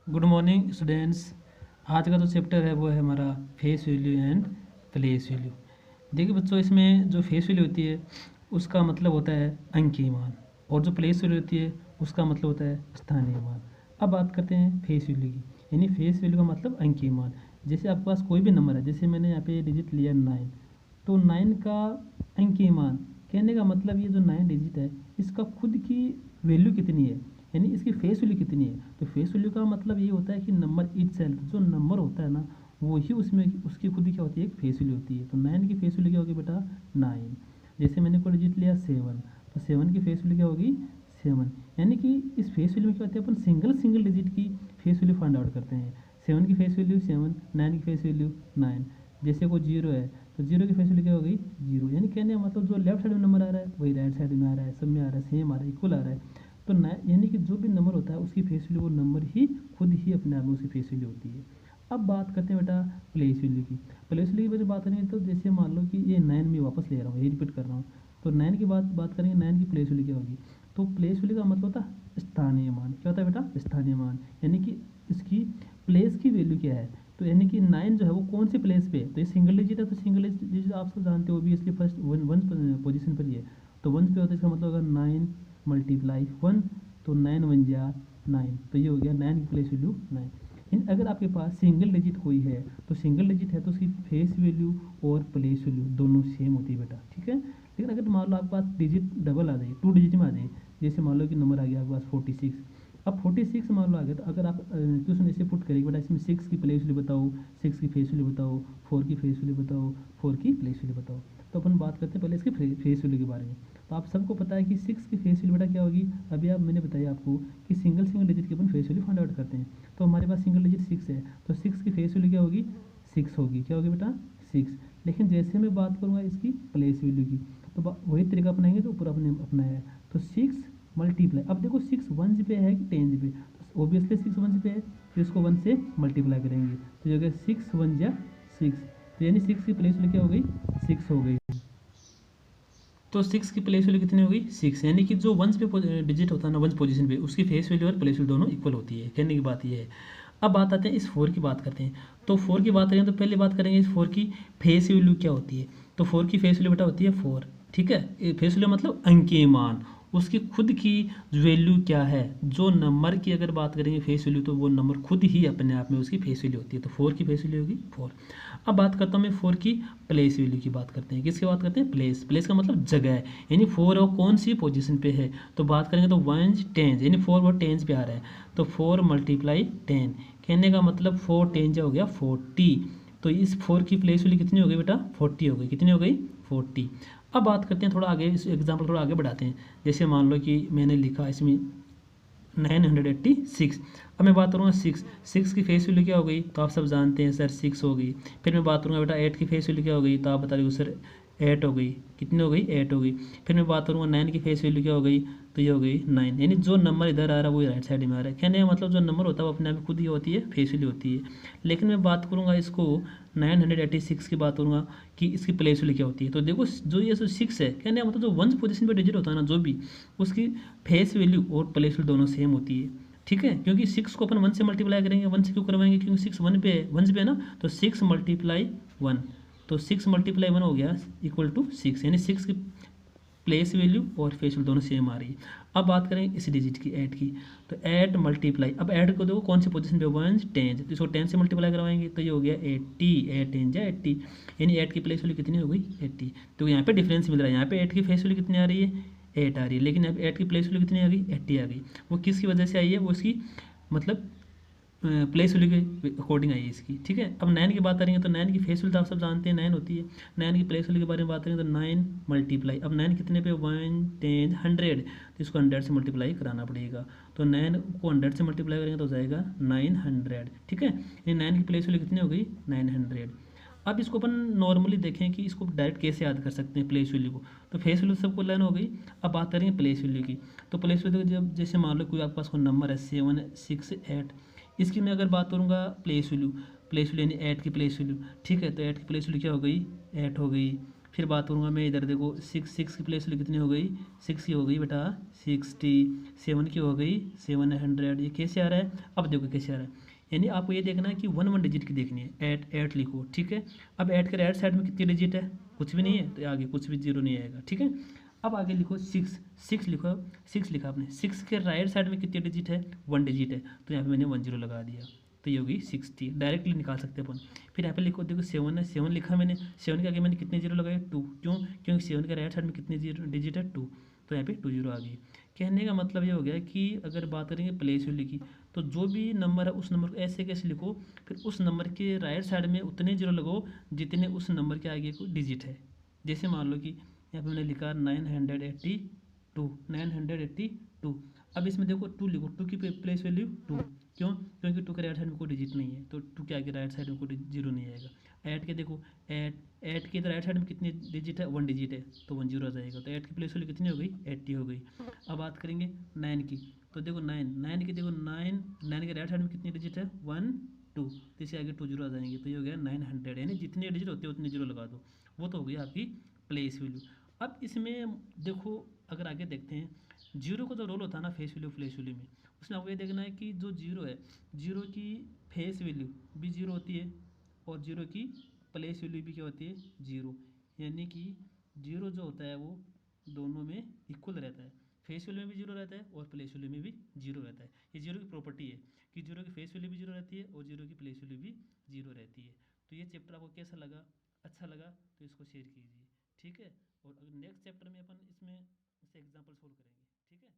Good morning students. आज का जो चैप्टर है वो है हमारा face value and place value. देखिए बच्चों, इसमें जो फेस वैल्यू होती है उसका मतलब होता है अंकीय मान, और जो प्लेस वैल्यू होती है उसका मतलब होता है स्थानीय मान। अब बात करते हैं फेस वैल्यू की, यानी फेस वैल्यू का मतलब अंकीय मान। जैसे आपके पास कोई भी नंबर है, जैसे मैंने यहाँ पे डिजिट लिया 9, तो 9 का अंकीय मान, कहने का मतलब ये जो 9 डिजिट है इसका खुद की वैल्यू कितनी है, यानी इसकी फेस वैल्यू कितनी है। तो फेस वैल्यू का मतलब ये होता है कि नंबर इट सेल्फ, जो नंबर होता है ना वो ही उसमें उसकी खुद ही क्या होती है, एक फेस वैल्यू होती है। तो 9 की फेस वैल्यू क्या होगी बेटा, 9। जैसे मैंने कोई डिजिट लिया 7, तो 7 की फेस वैल्यू क्या होगी, 7। यानी कि इस फेस वैल्यू में क्या होती है, अपन सिंगल सिंगल डिजिट की फेस वैल्यू फाइंड आउट करते हैं। 7 की फेस वैल्यू 7, 9 की फेस वैल्यू 9। जैसे कोई 0 है तो 0 की फेस वैल्यू क्या होगी, 0। यानी कहने का मतलब जो लेफ्ट साइड में नंबर आ रहा है वही राइट साइड में आ रहा है, सब में आ रहा है, सेम आ रहा है, इक्वल आ रहा है। तो यानी कि जो भी नंबर होता है उसकी फेस वैल्यू वो नंबर ही खुद ही अपने आप में उसकी फेस वैल्यू होती है। अब बात करते हैं बेटा प्लेस वैल्यू की। प्लेस वैल्यू की वजह बात करेंगे तो जैसे मान लो कि ये 9 में वापस ले रहा हूँ, यही रिपीट कर रहा हूँ। तो 9 की बात करेंगे, 9 की प्लेस वैल्यू क्या होगी। तो प्लेस वैल्यू का मतलब होता है स्थानीय मान। क्या होता है बेटा, स्थानीय मान। यानी कि इसकी प्लेस की वैल्यू क्या है। तो यानी कि 9 जो है वो कौन सी प्लेस पे है, तो ये सिंगल डिजिट है, तो सिंगल डिजिट आप सब जानते हो भी, इसलिए फर्स्ट वन पोजीशन पर ही है। तो वन पे होता है, इसका मतलब अगर 9 मल्टीप्लाई 1, तो 9 वन जा 9, तो ये हो गया 9 की प्लेस वैल्यू 9। इन अगर आपके पास सिंगल डिजिट कोई है, तो सिंगल डिजिट है तो उसकी फेस वैल्यू और प्लेस वैल्यू दोनों सेम होती है बेटा, ठीक है। लेकिन अगर मान लो आपके पास डिजिट डबल आ जाए, 2 डिजिट में आ जाए, जैसे मान लो कि नंबर आ गया आपके पास 46। अब 46 मान लो आ गया, तो अगर आप क्वेश्चन ऐसे पुट करेंगे बेटा, इसमें 6 की प्लेस वैल्यू बताओ, 6 की फेस वैल्यू बताओ, 4 की फेस वैल्यू बताओ, 4 की प्लेस वैल्यू बताओ। तो अपन बात करते हैं पहले इसके फेस वैल्यू के बारे में। तो आप सबको पता है कि 6 की फेस वैल्यू बेटा क्या होगी। अभी आप मैंने बताया आपको कि सिंगल सिंगल डिजिट की अपन फेस वैल्यू फाइंड आउट करते हैं। तो हमारे पास सिंगल डिजिट 6 है, तो 6 की फेस वैल्यू क्या होगी, 6 होगी। क्या होगी बेटा, 6। लेकिन जैसे मैं बात करूँगा इसकी प्लेस वैल्यू की, तो वही तरीका अपनाएंगे जो ऊपर अपने अपनाया है। तो 6 मल्टीप्लाई, अब देखो 6 वंस पे है कि टेंस पे, तो ऑब्वियसली 6 वंस पे है, तो इसको 1 से मल्टीप्लाई करेंगे, तो ये हो गया 6 वन जा 6। तो यानी 6 की प्लेस वैल्यू क्या हो गई, 6 हो गई। तो 6 की प्लेस वैल्यू कितनी होगी, 6। यानी कि जो वंस पे डिजिट होता है ना, वंस पोजीशन पे, उसकी फेस वैल्यू और प्लेस वैल्यू दोनों इक्वल होती है। कहने की बात ये है। अब बात आते हैं इस 4 की बात करते हैं। तो 4 की बात करें तो पहले बात करेंगे इस 4 की फेस वैल्यू क्या होती है। तो 4 की फेस वैल्यू बेटा होती है 4, ठीक है। फेस वैल्यू मतलब अंकीय मान, उसकी खुद की वैल्यू क्या है। जो नंबर की अगर बात करेंगे फेस वैल्यू, तो वो नंबर खुद ही अपने आप में उसकी फेस वैल्यू होती है। तो 4 की फेस वैल्यू होगी 4। अब बात करता हूँ मैं 4 की प्लेस वैल्यू की बात करते हैं। किसकी बात करते हैं, प्लेस। प्लेस का मतलब जगह है, यानी 4 और कौन सी पोजीशन पे है। तो बात करेंगे तो 1 10, यानी 4 और 10 पे आ रहा है, तो 4 मल्टीप्लाई 10। कहने का मतलब 4 10 हो गया 40। तो इस 4 की प्लेस वैल्यू कितनी हो गई बेटा, 40 हो गई। कितनी हो गई, 40। अब बात करते हैं थोड़ा आगे, इस एग्जाम्पल थोड़ा आगे बढ़ाते हैं। जैसे मान लो कि मैंने लिखा इसमें 986। अब मैं बात करूँगा 6 की फेस वैल्यू क्या हो गई, तो आप सब जानते हैं सर 6 हो गई। फिर मैं बात करूँगा बेटा 8 की फेस वैल्यू क्या हो गई, तो आप बता रहे हो सर 8 हो गई। कितनी हो गई, 8 हो गई। फिर मैं बात करूँगा 9 की फेस वैल्यू क्या हो गई, तो ये हो गई 9। यानी जो नंबर इधर आ रहा है वो राइट साइड में आ रहा है। कहने का मतलब जो नंबर होता है वो अपने आप में खुद ही होती है, फेस वैल्यू होती है। लेकिन मैं बात करूँगा इसको 986 की बात करूँगा कि इसकी प्लेस वैल्यू क्या होती है। तो देखो जो ये जो 6 है, कहने का मतलब जो वन पोजीशन पे डिजिट होता है ना, जो भी उसकी फेस वैल्यू और प्लेस वैल्यू दोनों सेम होती है, ठीक है। क्योंकि 6 को अपन 1 से मल्टीप्लाई करेंगे, 1 से क्यों करवाएंगे, क्योंकि 6 1 पे है, 1 पे है ना, तो 6 मल्टीप्लाई 1, तो 6 मल्टीप्लाई 1 हो गया इक्वल टू 6। यानी 6 की प्लेस वैल्यू और फेस वैल्यू दोनों सेम आ रही है। अब बात करें इस डिजिट की, 8 की, तो 8 मल्टीप्लाई, अब 8 को देखो कौन सी पोजीशन पे, 1 10, तो इसको 10 से मल्टीप्लाई करवाएंगे, तो ये हो गया 80, 8 10 जा 80। यानी 8 की प्लेस वैल्यू कितनी हो गई, 80। तो यहाँ पे डिफरेंस मिल रहा है, यहाँ पे 8 की फेस वैल्यू कितनी आ रही है, 8 आ रही है, लेकिन अब 8 की प्लेस वैल्यू कितनी आ गई, 80 आ गई। वो किसकी वजह से आई है, वो इसकी मतलब प्लेस वैल्यू के अकॉर्डिंग आई है इसकी, ठीक है। अब 9 की बात करेंगे तो 9 की फेस वैल्यू तो आप सब जानते हैं 9 होती है। 9 की प्लेस वैल्यू के बारे में बात करेंगे तो 9 मल्टीप्लाई, अब 9 कितने पे, 1 10 100, तो इसको 100 से मल्टीप्लाई कराना पड़ेगा। तो 9 को 100 से मल्टीप्लाई करेंगे तो हो जाएगा 900, ठीक है। ये 9 की प्लेस वैल्यू कितनी हो गई, 900। अब इसको अपन नॉर्मली देखें कि इसको डायरेक्ट कैसे याद कर सकते हैं प्लेस वैल्यू को। तो फेस वैल्यू सबको लाइन हो गई। अब बात करेंगे प्लेस वैल्यू की। तो प्लेस वैल्यू जब जैसे मान लो कोई आपके पास कोई नंबर है 7 6 8, इसकी मैं अगर बात करूँगा प्लेस वैल्यू, प्लेस वैल्यू यानी 8 की प्लेस वैल्यू, ठीक है। तो 8 की प्लेस वैल्यू क्या हो गई, 8 हो गई। फिर बात करूँगा मैं इधर, देखो सिक्स की प्लेस वैल्यू कितनी हो गई, 6 की हो गई बेटा 60, 7 की हो गई 700। ये कैसे आ रहा है, अब देखो कैसे आ रहा है, यानी आपको ये देखना है कि वन डिजिट की देखनी है, एट लिखो, ठीक है। अब ऐड के राइट साइड में कितनी डिजिट है, कुछ भी नहीं है, तो आगे कुछ भी जीरो नहीं आएगा, ठीक है। अब आगे लिखो सिक्स लिखो, 6 लिखा आपने, 6 के राइट साइड में कितनी डिजिट है, 1 डिजिट है, तो यहाँ पे मैंने 10 लगा दिया, तो ये होगी 60, डायरेक्टली निकाल सकते हैं अपन। फिर यहाँ पे लिखो, देखो 7 है, 7 लिखा मैंने, 7 के आगे मैंने कितने जीरो लगाए, 2, क्यों, क्योंकि 7 के राइट साइड में कितने जीरो डिजिट है, 2, तो यहाँ पे 2 जीरो आ गई। कहने का मतलब ये हो गया कि अगर बात करेंगे प्लेस वैल्यू की, तो जो भी नंबर है उस नंबर को ऐसे कैसे लिखो, फिर उस नंबर के राइट साइड में उतने जीरो लगाओ जितने उस नंबर के आगे को डिजिट है। जैसे मान लो कि यहाँ पे मैंने लिखा 982। अब इसमें देखो 2 लिखो, 2 की प्लेस वैल्यू 2, क्यों, क्योंकि 2 के राइट साइड में कोई डिजिट नहीं है, तो 2 के आगे राइट साइड में कोई जीरो नहीं आएगा। ऐड के देखो, ऐड के राइट साइड में कितनी डिजिट है, 1 डिजिट है, तो 1 जीरो आ जाएगा, तो ऐड की प्लेस वैल्यू कितनी हो गई, 80 हो गई। अब बात करेंगे 9 की, तो देखो 9 की, देखो 9 के राइट साइड में कितनी डिजिट है, 1 2, तो इसके आगे 2 जीरो आ जाएंगे, तो ये हो गया 900, यानी जितने डिजिट होते हैं उतने जीरो लगा दो, वो तो हो गई आपकी प्लेस वैल्यू। अब इसमें देखो, अगर आगे देखते हैं, जीरो का जो रोल होता है ना फेस वैल्यू प्लेस वैल्यू में, उसमें आपको ये देखना है कि जो जीरो है, जीरो की फेस वैल्यू भी जीरो होती है, और जीरो की प्लेस वैल्यू भी क्या होती है, जीरो, यानी कि जीरो जो होता है वो दोनों में इक्वल रहता है, फेस वैल्यू में भी जीरो रहता है और प्लेस वैल्यू में भी जीरो रहता है। ये जीरो की प्रॉपर्टी है कि जीरो की फेस वैल्यू भी जीरो रहती है और जीरो की प्लेस वैल्यू भी जीरो रहती है। तो ये चैप्टर आपको कैसा लगा, अच्छा लगा तो इसको शेयर कीजिए, ठीक है। और अगर नेक्स्ट चैप्टर में अपन इसमें इससे एग्जाम्पल सोल्व करेंगे, ठीक है।